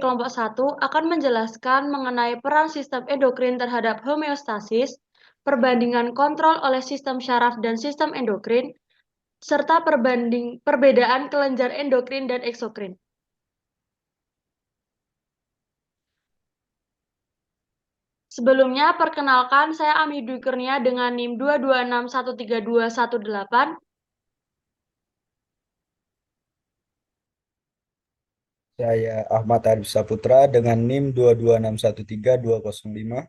kelompok 1 akan menjelaskan mengenai peran sistem endokrin terhadap homeostasis, perbandingan kontrol oleh sistem syaraf dan sistem endokrin, serta perbedaan kelenjar endokrin dan eksokrin. Sebelumnya, perkenalkan saya Ami Dwi Kurnia dengan NIM 226132118. Saya Ahmad Arif Saputra dengan NIM 226132205.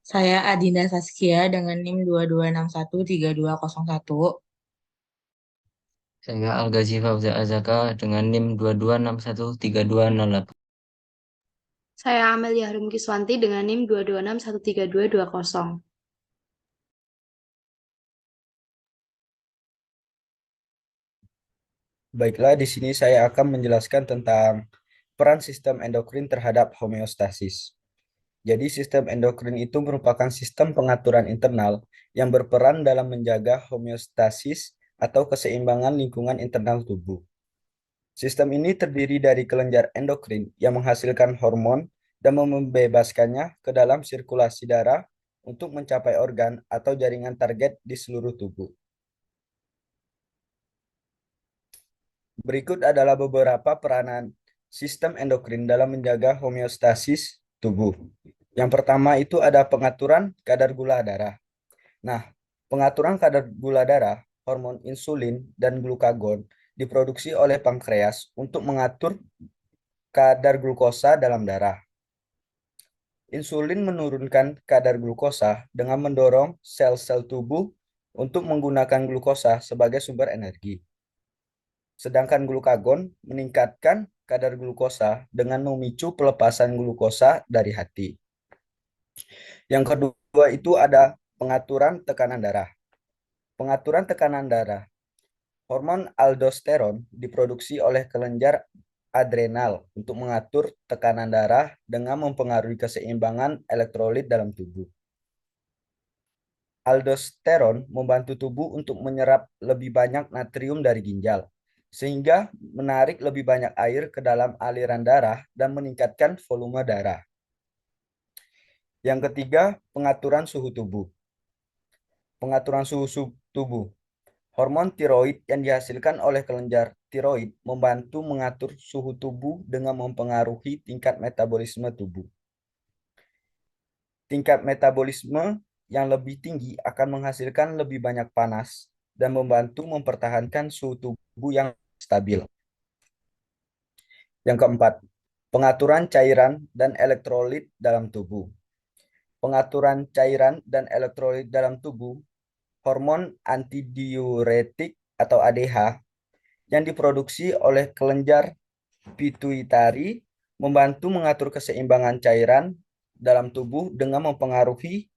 Saya Adinda Saskia dengan NIM 22613201. Saya Al-Ghazi Fauza Azaka dengan NIM 22613208. Saya Amelia Harum Kiswanti dengan NIM 226132220. Baiklah, di sini saya akan menjelaskan tentang peran sistem endokrin terhadap homeostasis. Jadi, sistem endokrin itu merupakan sistem pengaturan internal yang berperan dalam menjaga homeostasis atau keseimbangan lingkungan internal tubuh. Sistem ini terdiri dari kelenjar endokrin yang menghasilkan hormon dan membebaskannya ke dalam sirkulasi darah untuk mencapai organ atau jaringan target di seluruh tubuh. Berikut adalah beberapa peranan sistem endokrin dalam menjaga homeostasis tubuh. Yang pertama itu ada pengaturan kadar gula darah. Nah, pengaturan kadar gula darah, hormon insulin, dan glukagon diproduksi oleh pankreas untuk mengatur kadar glukosa dalam darah. Insulin menurunkan kadar glukosa dengan mendorong sel-sel tubuh untuk menggunakan glukosa sebagai sumber energi. Sedangkan glukagon meningkatkan kadar glukosa dengan memicu pelepasan glukosa dari hati. Yang kedua itu ada pengaturan tekanan darah. Pengaturan tekanan darah. Hormon aldosteron diproduksi oleh kelenjar adrenal untuk mengatur tekanan darah dengan mempengaruhi keseimbangan elektrolit dalam tubuh. Aldosteron membantu tubuh untuk menyerap lebih banyak natrium dari ginjal, sehingga menarik lebih banyak air ke dalam aliran darah dan meningkatkan volume darah. Yang ketiga, pengaturan suhu tubuh. Pengaturan suhu tubuh. Hormon tiroid yang dihasilkan oleh kelenjar tiroid membantu mengatur suhu tubuh dengan mempengaruhi tingkat metabolisme tubuh. Tingkat metabolisme yang lebih tinggi akan menghasilkan lebih banyak panas dan membantu mempertahankan suhu tubuh yang stabil. Yang keempat, pengaturan cairan dan elektrolit dalam tubuh. Pengaturan cairan dan elektrolit dalam tubuh, hormon antidiuretik atau ADH yang diproduksi oleh kelenjar pituitari membantu mengatur keseimbangan cairan dalam tubuh dengan mempengaruhi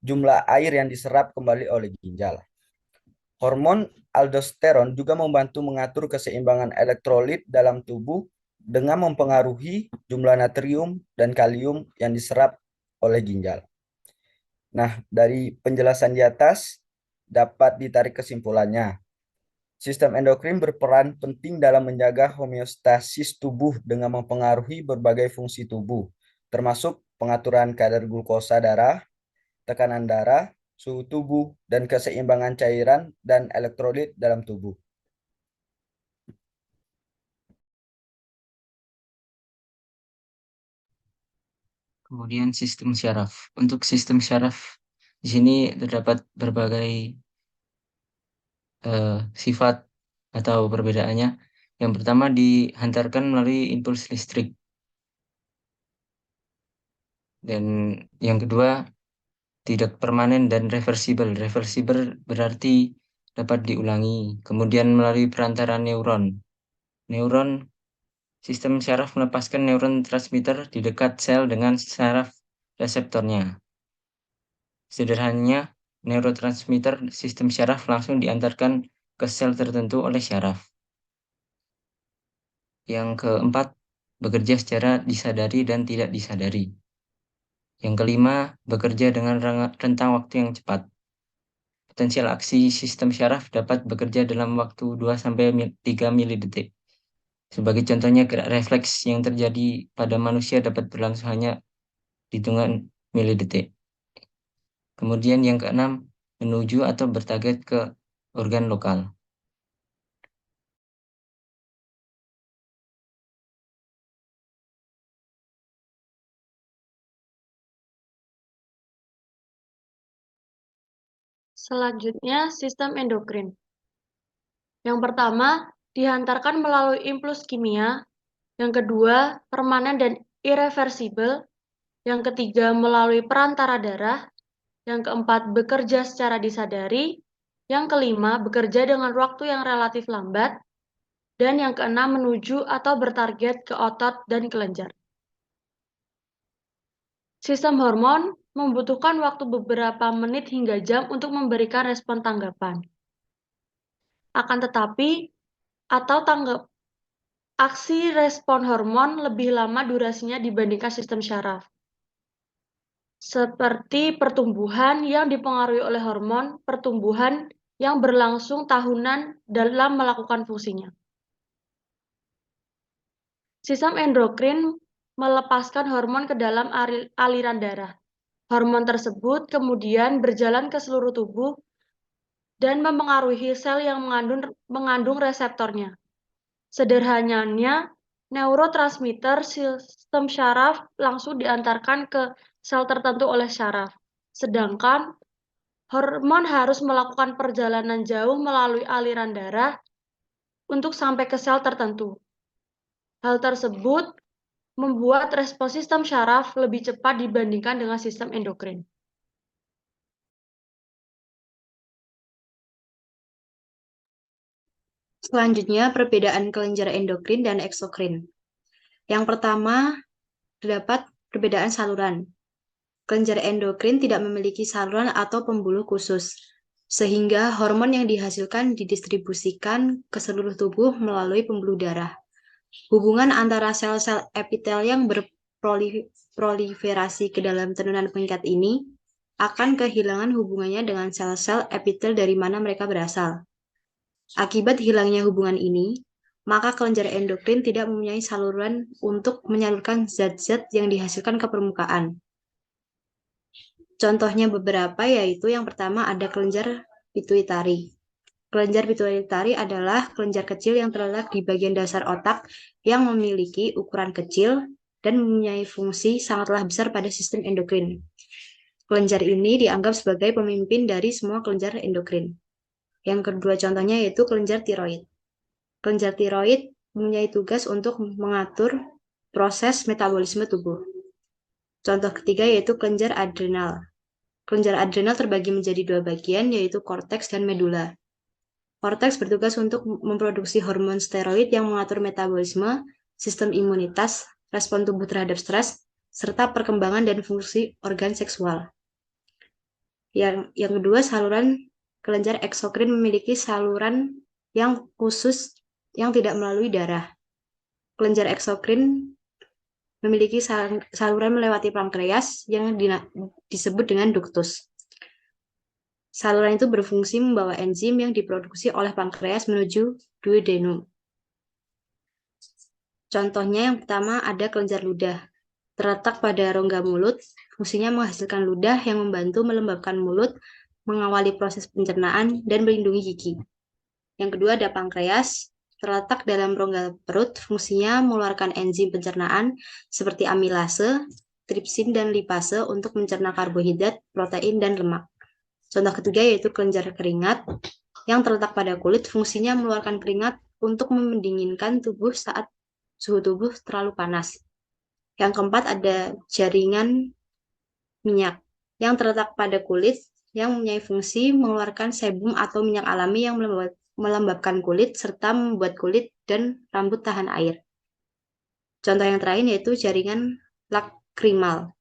jumlah air yang diserap kembali oleh ginjal. Hormon aldosteron juga membantu mengatur keseimbangan elektrolit dalam tubuh dengan mempengaruhi jumlah natrium dan kalium yang diserap oleh ginjal. Nah, dari penjelasan di atas dapat ditarik kesimpulannya. Sistem endokrin berperan penting dalam menjaga homeostasis tubuh dengan mempengaruhi berbagai fungsi tubuh, termasuk pengaturan kadar glukosa darah, tekanan darah, suhu tubuh, dan keseimbangan cairan dan elektrolit dalam tubuh. Kemudian sistem syaraf. Untuk sistem syaraf di sini terdapat berbagai sifat atau perbedaannya. Yang pertama dihantarkan melalui impuls listrik. Dan yang kedua tidak permanen dan reversibel. Reversibel berarti dapat diulangi. Kemudian melalui perantara neuron. Neuron, sistem syaraf melepaskan neuron transmitter di dekat sel dengan syaraf reseptornya. Sederhananya, neurotransmitter sistem syaraf langsung diantarkan ke sel tertentu oleh syaraf. Yang keempat, bekerja secara disadari dan tidak disadari. Yang kelima, bekerja dengan rentang waktu yang cepat. Potensial aksi sistem syaraf dapat bekerja dalam waktu 2-3 milidetik. Sebagai contohnya, gerak refleks yang terjadi pada manusia dapat berlangsung hanya hitungan milidetik. Kemudian yang keenam, menuju atau bertarget ke organ lokal. Selanjutnya, sistem endokrin. Yang pertama, dihantarkan melalui impuls kimia. Yang kedua, permanen dan irreversibel. Yang ketiga, melalui perantara darah. Yang keempat, bekerja secara disadari. Yang kelima, bekerja dengan waktu yang relatif lambat. Dan yang keenam, menuju atau bertarget ke otot dan kelenjar. Sistem hormon membutuhkan waktu beberapa menit hingga jam untuk memberikan respon tanggapan. Akan tetapi, aksi respon hormon lebih lama durasinya dibandingkan sistem syaraf. Seperti pertumbuhan yang dipengaruhi oleh hormon pertumbuhan yang berlangsung tahunan dalam melakukan fungsinya. Sistem endokrin melepaskan hormon ke dalam aliran darah. Hormon tersebut kemudian berjalan ke seluruh tubuh dan mempengaruhi sel yang mengandung reseptornya. Sederhananya, neurotransmitter sistem syaraf langsung diantarkan ke sel tertentu oleh syaraf. Sedangkan hormon harus melakukan perjalanan jauh melalui aliran darah untuk sampai ke sel tertentu. Hal tersebut membuat respons sistem syaraf lebih cepat dibandingkan dengan sistem endokrin. Selanjutnya, perbedaan kelenjar endokrin dan eksokrin. Yang pertama, terdapat perbedaan saluran. Kelenjar endokrin tidak memiliki saluran atau pembuluh khusus, sehingga hormon yang dihasilkan didistribusikan ke seluruh tubuh melalui pembuluh darah. Hubungan antara sel-sel epitel yang berproliferasi ke dalam tenunan pengikat ini akan kehilangan hubungannya dengan sel-sel epitel dari mana mereka berasal. Akibat hilangnya hubungan ini, maka kelenjar endokrin tidak mempunyai saluran untuk menyalurkan zat-zat yang dihasilkan ke permukaan. Contohnya beberapa yaitu yang pertama ada kelenjar pituitari. Kelenjar pituitari adalah kelenjar kecil yang terletak di bagian dasar otak yang memiliki ukuran kecil dan mempunyai fungsi sangatlah besar pada sistem endokrin. Kelenjar ini dianggap sebagai pemimpin dari semua kelenjar endokrin. Yang kedua contohnya yaitu kelenjar tiroid. Kelenjar tiroid mempunyai tugas untuk mengatur proses metabolisme tubuh. Contoh ketiga yaitu kelenjar adrenal. Kelenjar adrenal terbagi menjadi dua bagian yaitu korteks dan medula. Korteks bertugas untuk memproduksi hormon steroid yang mengatur metabolisme, sistem imunitas, respon tubuh terhadap stres, serta perkembangan dan fungsi organ seksual. Yang kedua, saluran kelenjar eksokrin memiliki saluran yang khusus yang tidak melalui darah. Kelenjar eksokrin memiliki saluran melewati pankreas yang disebut dengan ductus. Saluran itu berfungsi membawa enzim yang diproduksi oleh pankreas menuju duodenum. Contohnya yang pertama ada kelenjar ludah. Terletak pada rongga mulut, fungsinya menghasilkan ludah yang membantu melembabkan mulut, mengawali proses pencernaan, dan melindungi gigi. Yang kedua ada pankreas, terletak dalam rongga perut, fungsinya mengeluarkan enzim pencernaan seperti amilase, tripsin, dan lipase untuk mencerna karbohidrat, protein, dan lemak. Contoh ketiga yaitu kelenjar keringat, yang terletak pada kulit, fungsinya mengeluarkan keringat untuk mendinginkan tubuh saat suhu tubuh terlalu panas. Yang keempat ada jaringan minyak, yang terletak pada kulit, yang mempunyai fungsi mengeluarkan sebum atau minyak alami yang melembabkan kulit serta membuat kulit dan rambut tahan air. Contoh yang terakhir yaitu jaringan lakrimal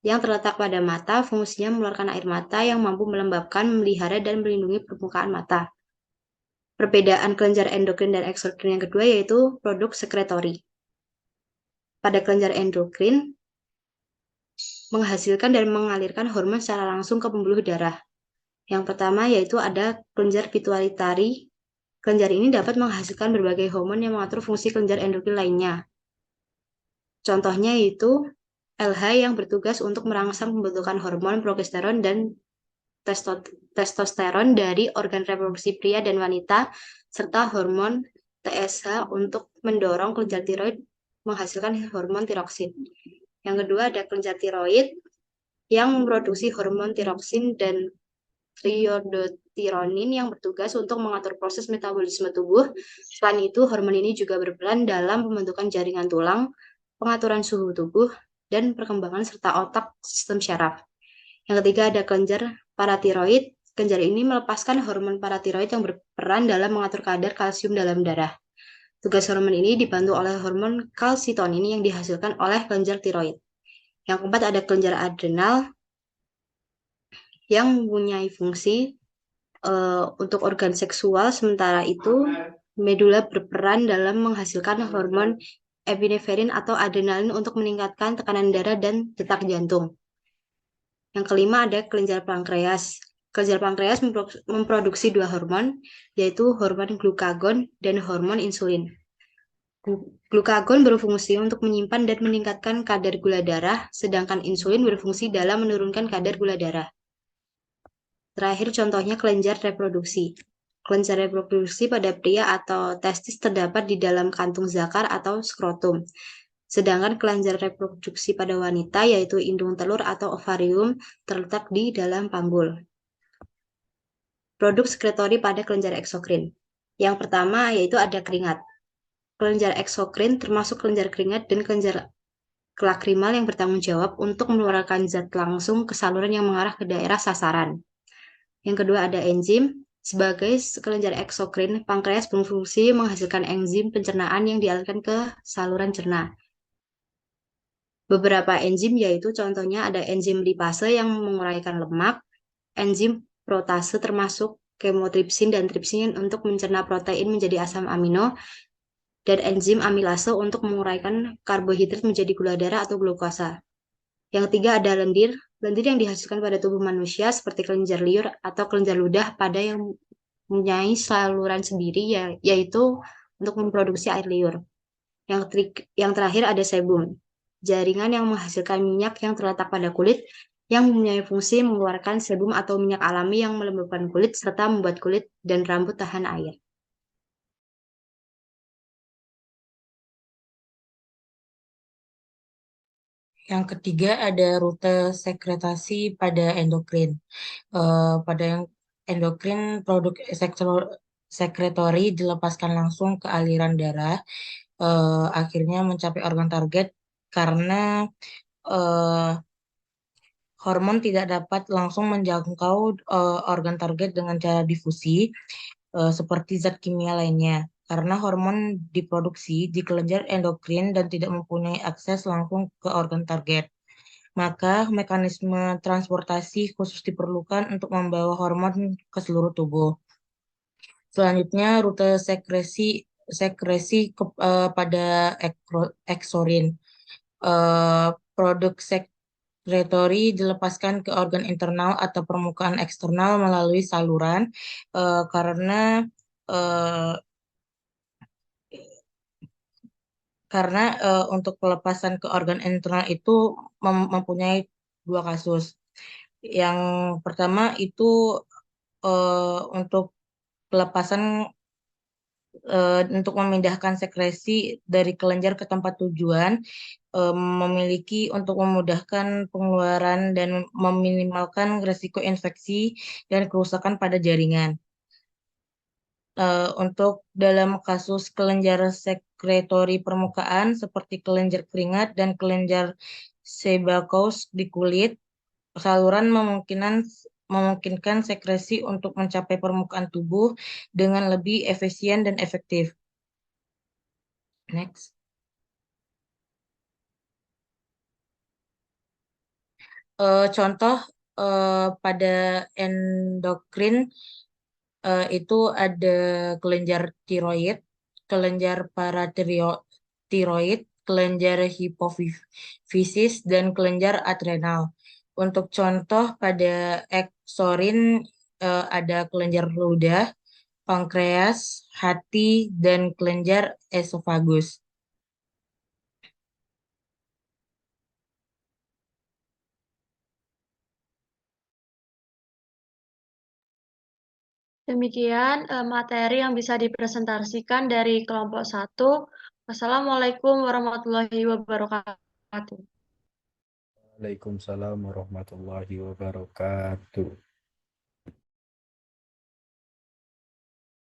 yang terletak pada mata, fungsinya mengeluarkan air mata yang mampu melembabkan, memelihara, dan melindungi permukaan mata. Perbedaan kelenjar endokrin dan eksokrin yang kedua yaitu produk sekretori. Pada kelenjar endokrin menghasilkan dan mengalirkan hormon secara langsung ke pembuluh darah. Yang pertama yaitu ada kelenjar pituitari Kelenjar ini dapat menghasilkan berbagai hormon yang mengatur fungsi kelenjar endokrin lainnya. Contohnya yaitu LH yang bertugas untuk merangsang pembentukan hormon progesteron dan testosteron dari organ reproduksi pria dan wanita, serta hormon TSH untuk mendorong kelenjar tiroid menghasilkan hormon tiroksin. Yang kedua ada kelenjar tiroid yang memproduksi hormon tiroksin dan triodotironin yang bertugas untuk mengatur proses metabolisme tubuh. Selain itu, hormon ini juga berperan dalam pembentukan jaringan tulang, pengaturan suhu tubuh, dan perkembangan serta otak sistem syaraf. Yang ketiga ada kelenjar paratiroid. Kelenjar ini melepaskan hormon paratiroid yang berperan dalam mengatur kadar kalsium dalam darah. Tugas hormon ini dibantu oleh hormon kalsitonin yang dihasilkan oleh kelenjar tiroid. Yang keempat ada kelenjar adrenal yang mempunyai fungsi untuk organ seksual, sementara itu medula berperan dalam menghasilkan hormon epinefrin atau adrenalin untuk meningkatkan tekanan darah dan detak jantung. Yang kelima ada kelenjar pankreas. Kelenjar pankreas memproduksi dua hormon, yaitu hormon glukagon dan hormon insulin. Glukagon berfungsi untuk menyimpan dan meningkatkan kadar gula darah, sedangkan insulin berfungsi dalam menurunkan kadar gula darah. Terakhir contohnya kelenjar reproduksi. Kelenjar reproduksi pada pria atau testis terdapat di dalam kantung zakar atau skrotum. Sedangkan kelenjar reproduksi pada wanita yaitu indung telur atau ovarium terletak di dalam panggul. Produk sekretori pada kelenjar eksokrin. Yang pertama yaitu ada keringat. Kelenjar eksokrin termasuk kelenjar keringat dan kelenjar lakrimal yang bertanggung jawab untuk mengeluarkan zat langsung ke saluran yang mengarah ke daerah sasaran. Yang kedua ada enzim. Sebagai kelenjar eksokrin, pankreas berfungsi menghasilkan enzim pencernaan yang dialirkan ke saluran cerna. Beberapa enzim yaitu contohnya ada enzim lipase yang menguraikan lemak, enzim protase termasuk kemotripsin dan tripsin untuk mencerna protein menjadi asam amino, dan enzim amilase untuk menguraikan karbohidrat menjadi gula darah atau glukosa. Yang ketiga ada lendir. Lendir yang dihasilkan pada tubuh manusia seperti kelenjar liur atau kelenjar ludah pada yang mempunyai saluran sendiri yaitu untuk memproduksi air liur. Yang terakhir ada sebum. Jaringan yang menghasilkan minyak yang terletak pada kulit yang mempunyai fungsi mengeluarkan sebum atau minyak alami yang melembabkan kulit serta membuat kulit dan rambut tahan air. Yang ketiga ada rute sekretasi pada endokrin. Pada yang endokrin, produk sekretori dilepaskan langsung ke aliran darah, akhirnya mencapai organ target karena hormon tidak dapat langsung menjangkau organ target dengan cara difusi, seperti zat kimia lainnya. Karena hormon diproduksi di kelenjar endokrin dan tidak mempunyai akses langsung ke organ target. Maka mekanisme transportasi khusus diperlukan untuk membawa hormon ke seluruh tubuh. Selanjutnya rute sekresi pada eksorin. Produk sekretori dilepaskan ke organ internal atau permukaan eksternal melalui saluran karena untuk pelepasan ke organ internal itu mempunyai dua kasus. Yang pertama itu untuk pelepasan untuk memindahkan sekresi dari kelenjar ke tempat tujuan, memiliki untuk memudahkan pengeluaran dan meminimalkan risiko infeksi dan kerusakan pada jaringan. Untuk dalam kasus kelenjar sekretori permukaan seperti kelenjar keringat dan kelenjar sebakous di kulit, saluran memungkinkan sekresi untuk mencapai permukaan tubuh dengan lebih efisien dan efektif. Next. Contoh pada endokrin itu ada kelenjar tiroid, kelenjar paratiroid, kelenjar hipofisis, dan kelenjar adrenal. Untuk contoh pada eksorin ada kelenjar ludah, pankreas, hati, dan kelenjar esofagus. Demikian materi yang bisa dipresentasikan dari kelompok 1. Wassalamualaikum warahmatullahi wabarakatuh. Waalaikumsalam warahmatullahi wabarakatuh.